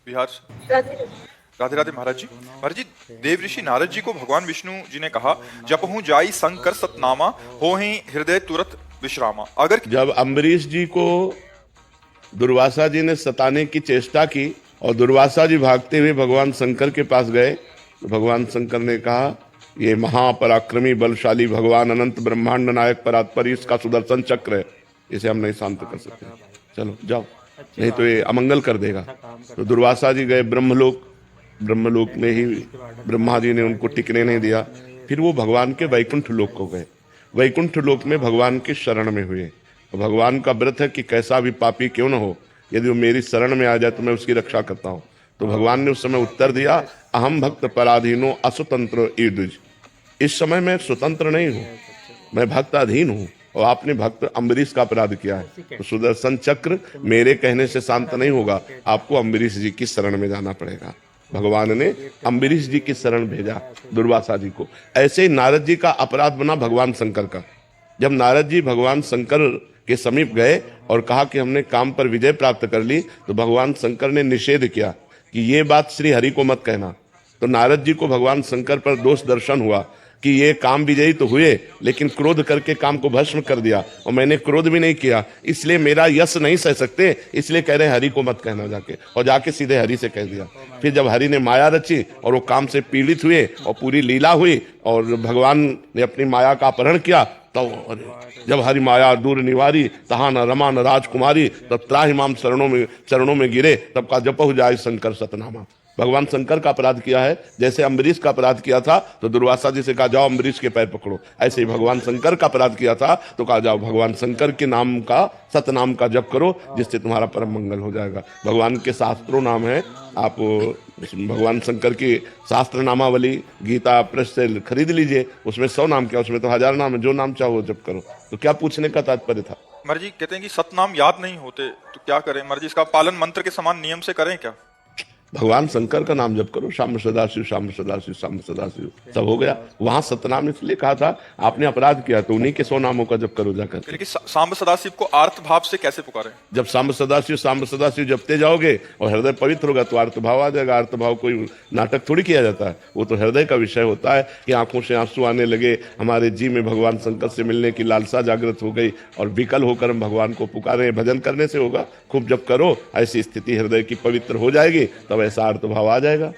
बिहार से। राधे राधे। राधे राधे महाराज जी। महाराज जी, देव ऋषि नारद जी को भगवान विष्णु जी ने कहा, जपहूं जाई शंकर सतनामा, होहि हृदय तुरत विश्रामा। अगर जब अम्बरीश जी को दुर्वासा जी ने सताने की चेष्टा की और दुर्वासा जी भागते हुए भगवान शंकर के पास गए, तो भगवान शंकर ने कहा, ये महापराक्रमी बलशाली भगवान अनंत ब्रह्मांड नायक परात्पर, इसका सुदर्शन चक्र है, इसे हम नहीं शांत कर सकते, चलो जाओ, नहीं तो ये अमंगल कर देगा। तो दुर्वासा जी गए ब्रह्मलोक, ब्रह्मलोक में ही ब्रह्मा जी ने उनको टिकने नहीं दिया। फिर वो भगवान के वैकुंठ लोक को गए, वैकुंठ लोक में भगवान के शरण में हुए। तो भगवान का व्रत है कि कैसा भी पापी क्यों न हो, यदि वो मेरी शरण में आ जाए तो मैं उसकी रक्षा करता हूँ। तो भगवान ने उस समय उत्तर दिया, अहम भक्त पराधीनो असुतंत्र ईदुज, इस समय मैं स्वतंत्र नहीं हूँ, मैं भक्त अधीन हूँ, और आपने भक्त अम्बरीश का अपराध किया है, तो सुदर्शन चक्र मेरे कहने से शांत नहीं होगा, आपको अम्बरीश जी की शरण में जाना पड़ेगा। भगवान ने अम्बरीश जी की शरण भेजा दुर्वासा जी को। ऐसे ही नारद जी का अपराध बना भगवान शंकर का। जब नारद जी भगवान शंकर के समीप गए और कहा कि हमने काम पर विजय प्राप्त कर ली, तो भगवान शंकर ने निषेध किया कि ये बात श्री हरि को मत कहना। तो नारद जी को भगवान शंकर पर दोष दर्शन हुआ कि ये काम विजयी तो हुए, लेकिन क्रोध करके काम को भस्म कर दिया, और मैंने क्रोध भी नहीं किया, इसलिए मेरा यश नहीं सह सकते, इसलिए कह रहे हरि को मत कहना जाके, और जाके सीधे हरि से कह दिया। फिर जब हरि ने माया रची और वो काम से पीड़ित हुए और पूरी लीला हुई और भगवान ने अपनी माया का अपहरण किया, तब जब हरि माया दूर निवारी, तहा न रमा न राजकुमारी, तब त्राहि माम चरणों में गिरे, तब का जपहु जाय शंकर सतनामा। भगवान शंकर का अपराध किया है, जैसे अम्बरीश का अपराध किया था तो दुर्वासा जी से कहा जाओ अम्बरीश के पैर पकड़ो, ऐसे ही भगवान शंकर का अपराध किया था तो कहा जाओ भगवान शंकर के नाम का, सतनाम का जप करो, जिससे तुम्हारा परम मंगल हो जाएगा। भगवान के शास्त्रों नाम है, आप भगवान शंकर की शास्त्र नामावली गीता प्रेस से खरीद लीजिए, उसमें 100 नाम क्या, उसमें तो 1000 नाम है, जो नाम चाहो जप करो। तो क्या पूछने का तात्पर्य था? महाराज जी कहते हैं कि सतनाम याद नहीं होते, तो क्या करें महाराज जी? इसका पालन मंत्र के समान नियम से करें क्या? भगवान शंकर का नाम जप करो, शाम सदाशिव शाम सदाशिव शाम सदाशिव, सब हो गया। वहां सतनाम इसलिए कहा था, आपने अपराध किया तो उन्हीं के 100 नामों का जप करो जाकर। लेकिन सांब सदाशिव को आर्त भाव से कैसे पुकारें? जब शाम सदाशिव जपते जाओगे और हृदय पवित्र होगा तो अर्थ भाव आ जाएगा। अर्थ भाव कोई नाटक थोड़ी किया जाता है, वो तो हृदय का विषय होता है कि आंखों से आंसू आने लगे, हमारे जी में भगवान शंकर से मिलने की लालसा जागृत हो गई और विकल होकर हम भगवान को पुकारे। भजन करने से होगा, खूब जप करो, ऐसी स्थिति हृदय की पवित्र हो जाएगी, तब ऐसा अर्थ भाव आ जाएगा।